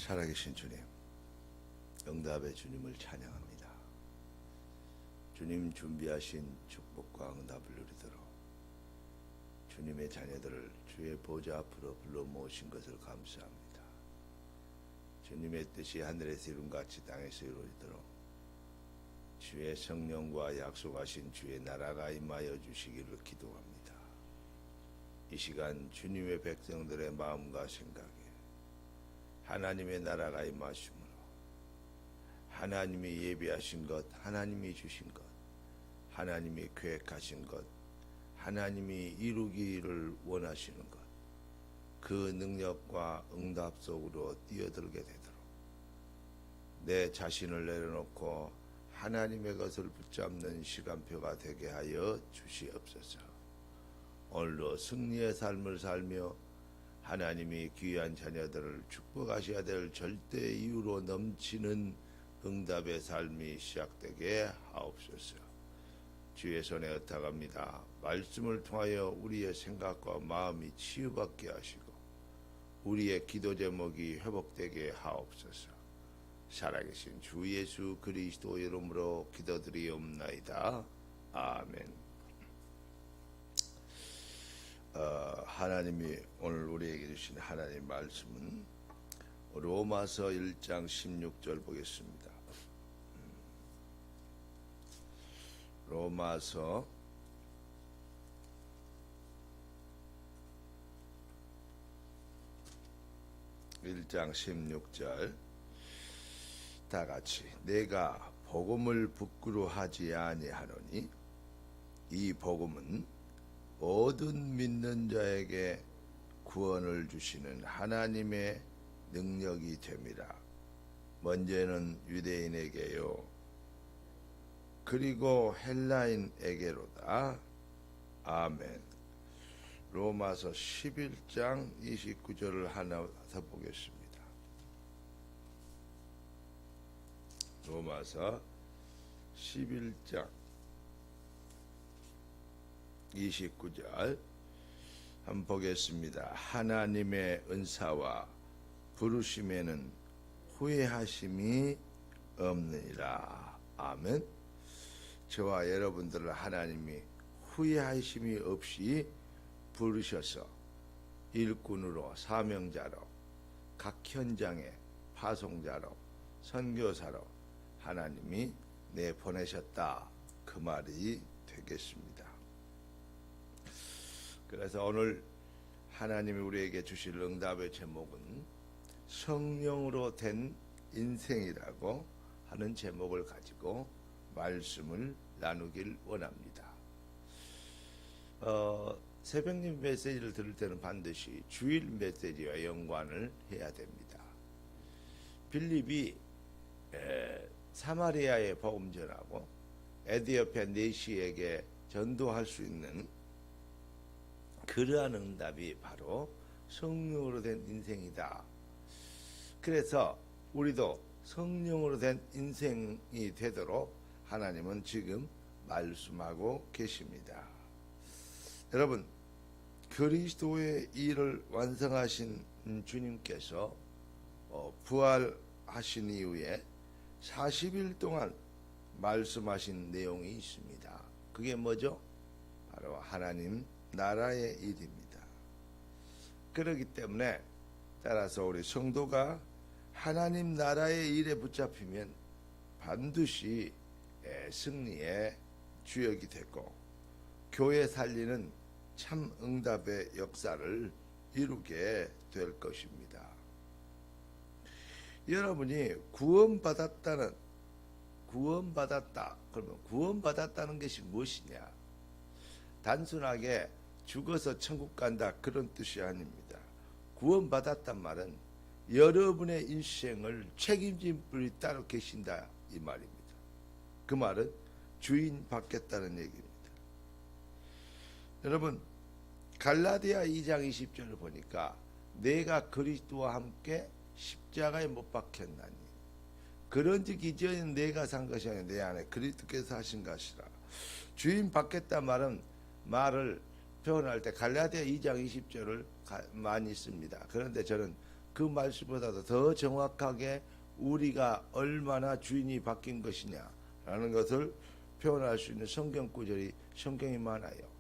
살아계신 주님, 응답의 주님을 찬양합니다. 주님 준비하신 축복과 응답을 누리도록 주님의 자녀들을 주의 보좌 앞으로 불러 모으신 것을 감사합니다. 주님의 뜻이 하늘에서 이룬같이 땅에서 이루어지도록 주의 성령과 약속하신 주의 나라가 임하여 주시기를 기도합니다. 이 시간 주님의 백성들의 마음과 생각에 하나님의 나라가 임하심으로 하나님이 예비하신 것, 하나님이 주신 것, 하나님이 계획하신 것, 하나님이 이루기를 원하시는 것, 그 능력과 응답 속으로 뛰어들게 되도록 내 자신을 내려놓고 하나님의 것을 붙잡는 시간표가 되게 하여 주시옵소서. 오늘도 승리의 삶을 살며 하나님이 귀한 자녀들을 축복하셔야 될 절대 이유로 넘치는 응답의 삶이 시작되게 하옵소서. 주의 손에 의탁합니다. 말씀을 통하여 우리의 생각과 마음이 치유받게 하시고 우리의 기도 제목이 회복되게 하옵소서. 살아계신 주 예수 그리스도 이름으로 기도드리옵나이다. 아멘. 하나님이 오늘 우리에게 주신 하나님의 말씀은 로마서 1장 16절 보겠습니다. 로마서 1장 16절 다 같이 내가 복음을 부끄러워하지 아니하노니 이 복음은 모든 믿는 자에게 구원을 주시는 하나님의 능력이 됨이라. 먼저는 유대인에게요 그리고 헬라인에게로다. 아멘. 로마서 11장 29절을 하나 더 보겠습니다. 로마서 11장 29절 한번 보겠습니다. 하나님의 은사와 부르심에는 후회하심이 없느니라. 아멘. 저와 여러분들을 하나님이 후회하심이 없이 부르셔서 일꾼으로 사명자로 각 현장에 파송자로 선교사로 하나님이 내보내셨다. 그 말이 되겠습니다. 그래서 오늘 하나님이 우리에게 주실 응답의 제목은 성령으로 된 인생이라고 하는 제목을 가지고 말씀을 나누길 원합니다. 새벽님 메시지를 들을 때는 반드시 주일 메시지와 연관을 해야 됩니다. 빌립이 사마리아에 복음 전하고 에디오피아 내시에게 전도할 수 있는 그러한 응답이 바로 성령으로 된 인생이다. 그래서 우리도 성령으로 된 인생이 되도록 하나님은 지금 말씀하고 계십니다. 여러분, 그리스도의 일을 완성하신 주님께서 부활하신 이후에 40일 동안 말씀하신 내용이 있습니다. 그게 뭐죠? 바로 하나님 나라의 일입니다. 그렇기 때문에 따라서 우리 성도가 하나님 나라의 일에 붙잡히면 반드시 승리의 주역이 되고 교회 살리는 참 응답의 역사를 이루게 될 것입니다. 여러분이 구원받았다. 그러면 구원받았다는 것이 무엇이냐? 단순하게 죽어서 천국 간다 그런 뜻이 아닙니다. 구원받았단 말은 여러분의 인생을 책임진 분이 따로 계신다 이 말입니다. 그 말은 주인 받겠다는 얘기입니다. 여러분, 갈라디아 2장 20절을 보니까 내가 그리스도와 함께 십자가에 못 박혔나니 그런즉 이전에 내가 산 것이 아니라 내 안에 그리스도께서 하신 것이라. 주인 받겠다 말을 표현할 때 갈라디아 2장 20절을 많이 씁니다. 그런데 저는 그 말씀보다도 더 정확하게 우리가 얼마나 주인이 바뀐 것이냐라는 것을 표현할 수 있는 성경 구절이 성경이 많아요.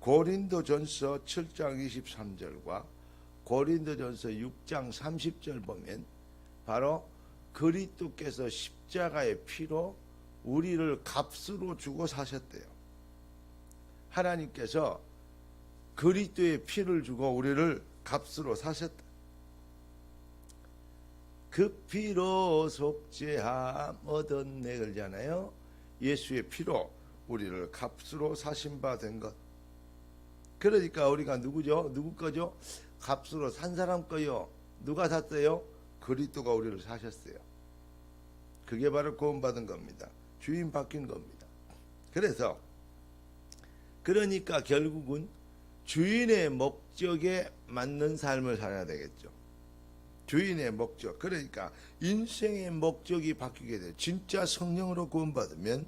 고린도전서 7장 23절과 고린도전서 6장 30절 보면 바로 그리스도께서 십자가의 피로 우리를 값으로 주고 사셨대요. 하나님께서 그리스도의 피를 주고 우리를 값으로 사셨다. 그 피로 속죄함 얻었네 그러잖아요. 예수의 피로 우리를 값으로 사신 바 된 것. 그러니까 우리가 누구죠? 누구 거죠? 값으로 산 사람 거요. 누가 샀어요? 그리스도가 우리를 사셨어요. 그게 바로 구원받은 겁니다. 주인 바뀐 겁니다. 그래서 그러니까 결국은 주인의 목적에 맞는 삶을 살아야 되겠죠. 주인의 목적. 그러니까 인생의 목적이 바뀌게 돼요. 진짜 성령으로 구원받으면,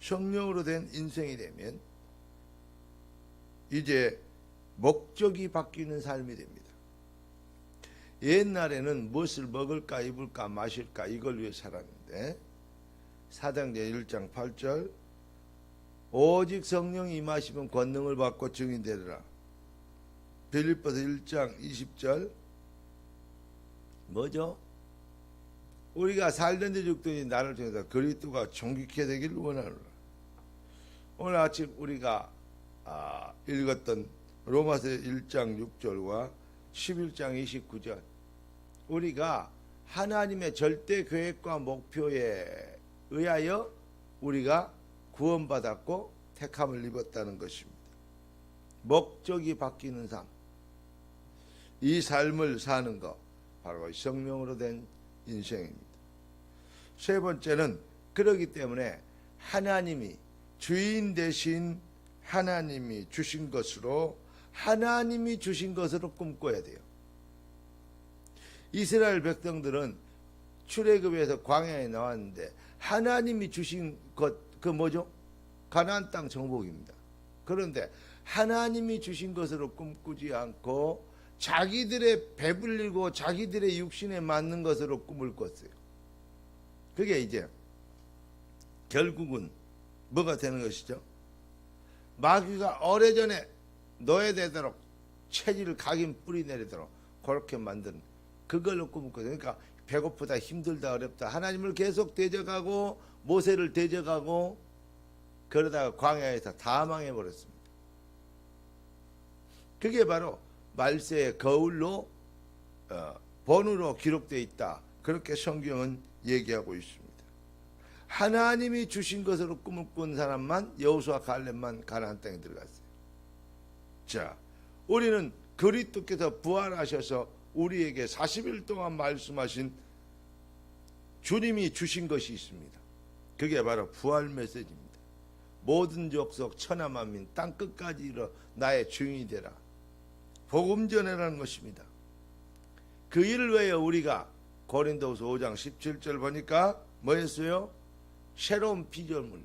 성령으로 된 인생이 되면 이제 목적이 바뀌는 삶이 됩니다. 옛날에는 무엇을 먹을까 입을까 마실까 이걸 위해 살았는데 사도행전 1장 8절 오직 성령이 임하시면 권능을 받고 증인 되리라. 빌립보서 1장 20절 뭐죠? 우리가 살던 데 죽더니 나를 통해서 그리스도가 존귀케 되기를 원하노라. 오늘 아침 우리가 읽었던 로마서 1장 6절과 11장 29절 우리가 하나님의 절대 계획과 목표에 의하여 우리가 구원받았고 택함을 입었다는 것입니다. 목적이 바뀌는 삶, 이 삶을 사는 것 바로 성령으로 된 인생입니다. 세 번째는 그러기 때문에 하나님이 주인 대신 하나님이 주신 것으로 꿈꿔야 돼요. 이스라엘 백성들은 출애굽에서 광야에 나왔는데 하나님이 주신 것 그 뭐죠? 가나안 땅 정복입니다. 그런데 하나님이 주신 것으로 꿈꾸지 않고 자기들의 배불리고 자기들의 육신에 맞는 것으로 꿈을 꿨어요. 그게 이제 결국은 뭐가 되는 것이죠? 마귀가 오래전에 노예되도록 체질을 각인 뿌리 내리도록 그렇게 만든 그걸로 꿈꿨어요. 그러니까 배고프다 힘들다 어렵다 하나님을 계속 대적하고 모세를 대적하고 그러다가 광야에서 다 망해버렸습니다. 그게 바로 말세의 거울로 본으로 기록되어 있다. 그렇게 성경은 얘기하고 있습니다. 하나님이 주신 것으로 꿈을 꾼 사람만 여호수아 갈렙만 가나안 땅에 들어갔어요. 자, 우리는 그리스도께서 부활하셔서 우리에게 40일 동안 말씀하신 주님이 주신 것이 있습니다. 그게 바로 부활 메시지입니다. 모든 족속 천하만민 땅끝까지 이르러 나의 주인이 되라. 복음 전해라는 것입니다. 그 일을 위하여 우리가 고린도후서 5장 17절 보니까 뭐였어요? 새로운 피조물로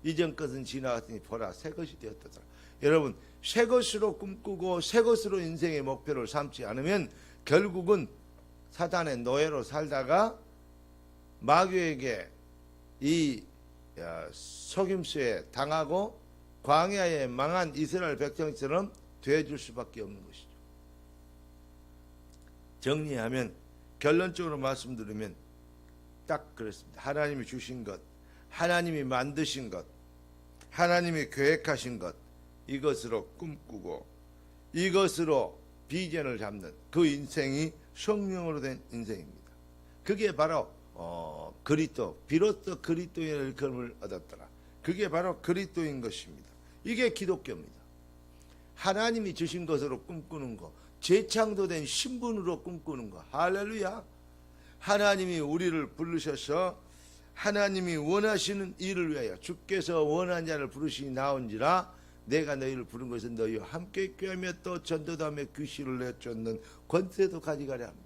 이전 것은 지나갔으니 보라 새 것이 되었다. 여러분 새 것으로 꿈꾸고 새 것으로 인생의 목표를 삼지 않으면 결국은 사단의 노예로 살다가 마귀에게 이 속임수에 당하고 광야에 망한 이스라엘 백성처럼 되어줄 수밖에 없는 것이죠. 정리하면 결론적으로 말씀드리면 딱 그렇습니다. 하나님이 주신 것, 하나님이 만드신 것, 하나님이 계획하신 것 이것으로 꿈꾸고 이것으로 비전을 잡는 그 인생이 성령으로 된 인생입니다. 그게 바로 그리스도, 비로소 그리스도의 일컬음을 얻었더라. 그게 바로 그리스도인 것입니다. 이게 기독교입니다. 하나님이 주신 것으로 꿈꾸는 것, 재창조된 신분으로 꿈꾸는 것. 할렐루야. 하나님이 우리를 부르셔서 하나님이 원하시는 일을 위하여 주께서 원하는 자를 부르시니 나온지라 내가 너희를 부른 것은 너희와 함께 꾀하며 또 전도다며 귀신을 내쫓는 권세도 가져가려 합니다.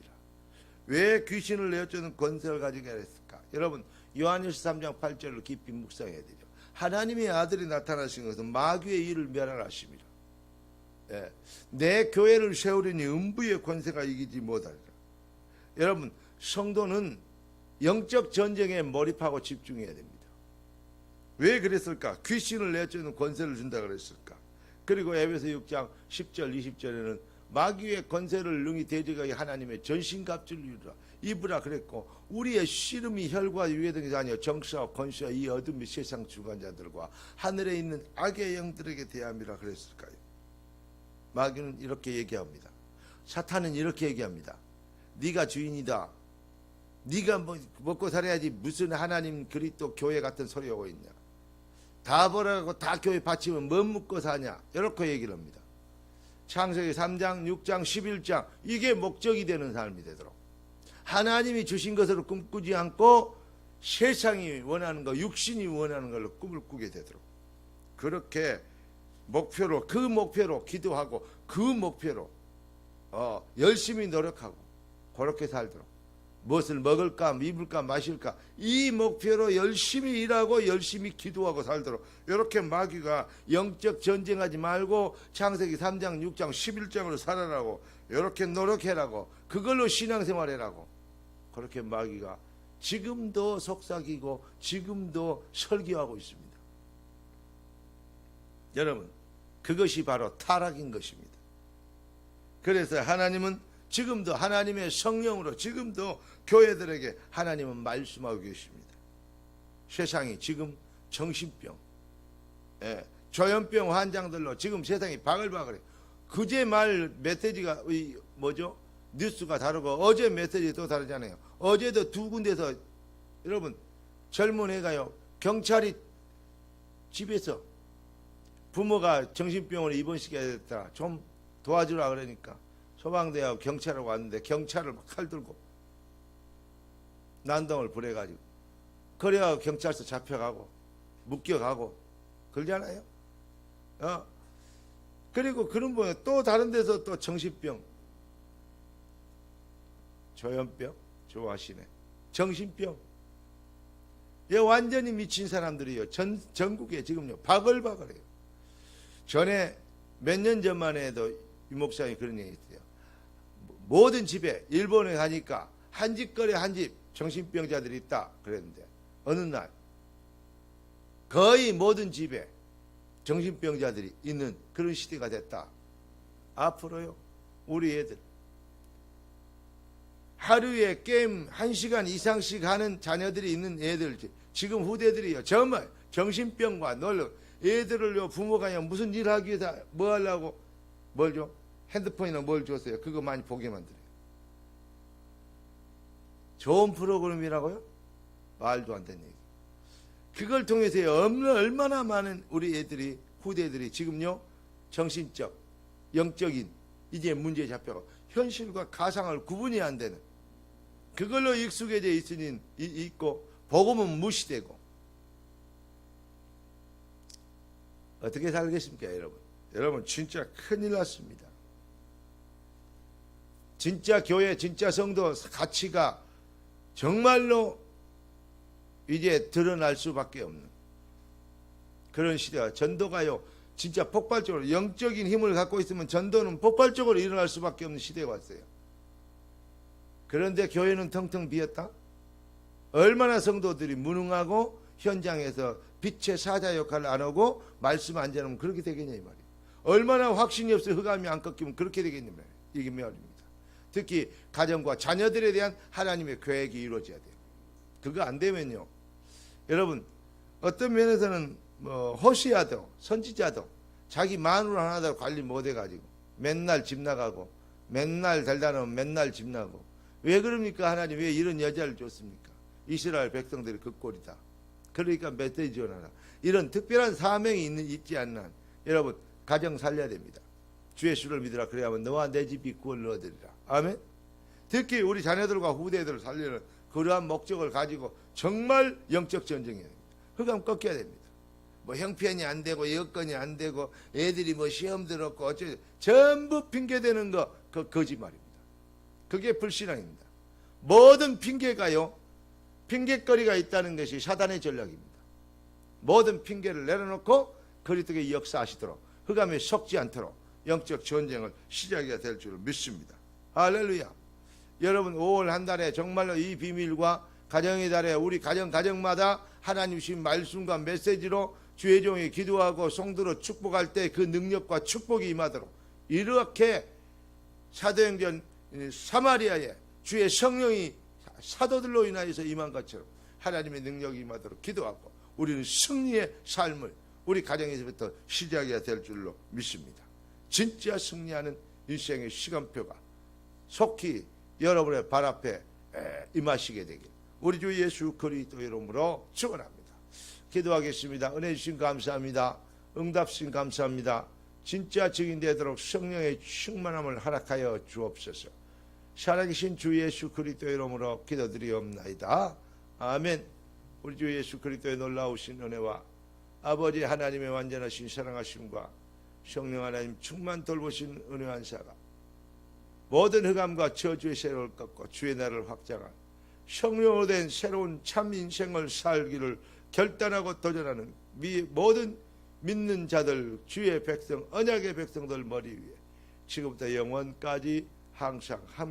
왜 귀신을 내쫓는 권세를 가져가려 했을까? 여러분 요한일서 3장 8절을 깊이 묵상해야 되죠. 하나님의 아들이 나타나신 것은 마귀의 일을 멸하라십니다. 내 교회를 세우려니 음부의 권세가 이기지 못하리라. 여러분, 성도는 영적 전쟁에 몰입하고 집중해야 됩니다. 왜 그랬을까? 귀신을 내쫓는 권세를 준다 그랬을까? 그리고 에베소 6장 10절 20절에는 마귀의 권세를 능히 대적하여 하나님의 전신갑주를 입으라 그랬고, 우리의 씨름이 혈과 육의 등이 아니여 정사와 권세와 이 어둠의 세상 주관자들과 하늘에 있는 악의 영들에게 대함이라 그랬을까요? 마귀는 이렇게 얘기합니다. 사탄은 이렇게 얘기합니다. 네가 주인이다. 네가 먹고 살아야지 무슨 하나님 그리스도 교회 같은 소리 하고 있냐. 다 벌어가고 다 교회 바치면 뭐 먹고 사냐. 이렇게 얘기를 합니다. 창세기 3장 6장 11장 이게 목적이 되는 삶이 되도록 하나님이 주신 것으로 꿈꾸지 않고 세상이 원하는 거, 육신이 원하는 걸로 꿈을 꾸게 되도록 그렇게 목표로, 그 목표로 기도하고 그 목표로 열심히 노력하고 그렇게 살도록, 무엇을 먹을까 입을까 마실까 이 목표로 열심히 일하고 열심히 기도하고 살도록, 이렇게 마귀가 영적 전쟁하지 말고 창세기 3장 6장 11장으로 살아라고, 이렇게 노력해라고, 그걸로 신앙생활해라고, 그렇게 마귀가 지금도 속삭이고 지금도 설교하고 있습니다. 여러분, 그것이 바로 타락인 것입니다. 그래서 하나님은 지금도 하나님의 성령으로 지금도 교회들에게 하나님은 말씀하고 계십니다. 세상이 지금 정신병, 조현병 환장들로 지금 세상이 바글바글해요. 그제 말 메시지가 뉴스가 다르고 어제 메시지 또 다르잖아요. 어제도 두 군데서 여러분 젊은 애가요, 경찰이 집에서 부모가 정신병원에 입원시켜야 됐다, 좀 도와주라 그러니까 소방대하고 경찰하고 왔는데 경찰을 막 칼 들고 난동을 부려가지고 그래야 경찰서 잡혀가고 묶여가고 그러잖아요. 그리고 그런 분은 또 다른 데서 또 정신병, 조현병 좋아하시네. 정신병. 얘 완전히 미친 사람들이요. 전국에 지금요 바글바글해요. 전에 몇 년 전만 해도 이 목사님이 그런 얘기 했어요. 모든 집에 일본에 가니까 한 집거리 한 집 정신병자들이 있다 그랬는데 어느 날 거의 모든 집에 정신병자들이 있는 그런 시대가 됐다. 앞으로요 우리 애들 하루에 게임 1시간 이상씩 하는 자녀들이 있는 애들, 지금 후대들이요 정말 정신병과 놀러 애들을요 부모가 그냥 무슨 일 하기 위해서 뭐 하려고 뭘 줘? 핸드폰이나 뭘 줬어요. 그거 많이 보게 만들어요. 좋은 프로그램이라고요? 말도 안 되는 얘기. 그걸 통해서 얼마나 많은 우리 애들이 후대들이 지금요 정신적 영적인 이제 문제에 잡혀가 현실과 가상을 구분이 안 되는 그걸로 익숙해져 있고 복음은 무시되고 어떻게 살겠습니까 여러분? 여러분 진짜 큰일 났습니다. 진짜 교회 진짜 성도 가치가 정말로 이제 드러날 수밖에 없는 그런 시대가, 전도가요 진짜 폭발적으로 영적인 힘을 갖고 있으면 전도는 폭발적으로 일어날 수밖에 없는 시대가 왔어요. 그런데 교회는 텅텅 비었다. 얼마나 성도들이 무능하고 현장에서 빛의 사자 역할을 안 하고 말씀 안 전하면 그렇게 되겠냐 이 말이에요. 얼마나 확신이 없어 흑암이 안 꺾이면 그렇게 되겠냐 말이에요. 이게 말입니다. 특히 가정과 자녀들에 대한 하나님의 계획이 이루어져야 돼요. 그거 안 되면요 여러분 어떤 면에서는 호시아도 선지자도 자기 마누라 하나도 관리 못해 가지고 맨날 집 나가고 맨날 달다놓으면 맨날 집 나고, 왜 그럽니까? 하나님 왜 이런 여자를 줬습니까? 이스라엘 백성들이 그 꼴이다. 그러니까 메시지 전하라. 이런 특별한 사명이 있지 않는 여러분 가정 살려야 됩니다. 주의 수를 믿으라. 그래야만 너와 내 집이 구원을 얻으리라. 아멘. 특히 우리 자녀들과 후대들을 살리는 그러한 목적을 가지고 정말 영적 전쟁이에요. 흑암 꺾여야 됩니다. 뭐 형편이 안 되고 여건이 안 되고 애들이 뭐 시험 들었고 어쩌고 전부 핑계대는 거 그 거짓말입니다. 그게 불신앙입니다. 모든 핑계가요 핑계거리가 있다는 것이 사단의 전략입니다. 모든 핑계를 내려놓고 그리스도의 역사하시도록 흑암에 속지 않도록 영적 전쟁을 시작해야 될 줄을 믿습니다. 할렐루야. 여러분 5월 한 달에 정말로 이 비밀과 가정의 달에 우리 가정마다 하나님 주신 말씀과 메시지로 주의 종이 기도하고 성도로 축복할 때 그 능력과 축복이 임하도록 이렇게 사도행전 사마리아에 주의 성령이 사도들로 인하여서 임한 것처럼 하나님의 능력이 임하도록 기도하고 우리는 승리의 삶을 우리 가정에서부터 시작해야 될 줄로 믿습니다. 진짜 승리하는 인생의 시간표가 속히 여러분의 발 앞에 임하시게 되길 우리 주 예수 그리스도 이름으로 축원합니다. 기도하겠습니다. 은혜 주신 감사합니다. 응답 주신 감사합니다. 진짜 증인 되도록 성령의 충만함을 허락하여 주옵소서. 살아계신 주 예수 그리스도 이름으로 기도드리옵나이다. 아멘. 우리 주 예수 그리스도의 놀라우신 은혜와 아버지 하나님의 완전하신 사랑하심과 성령 하나님 충만 돌보신 은혜한 사가 모든 흑암과 저주의 세력을 꺾고 주의 나라를 확장한 성령으로 된 새로운 참 인생을 살기를 결단하고 도전하는 모든 믿는 자들 주의 백성 언약의 백성들 머리 위에 지금부터 영원까지 항상 함께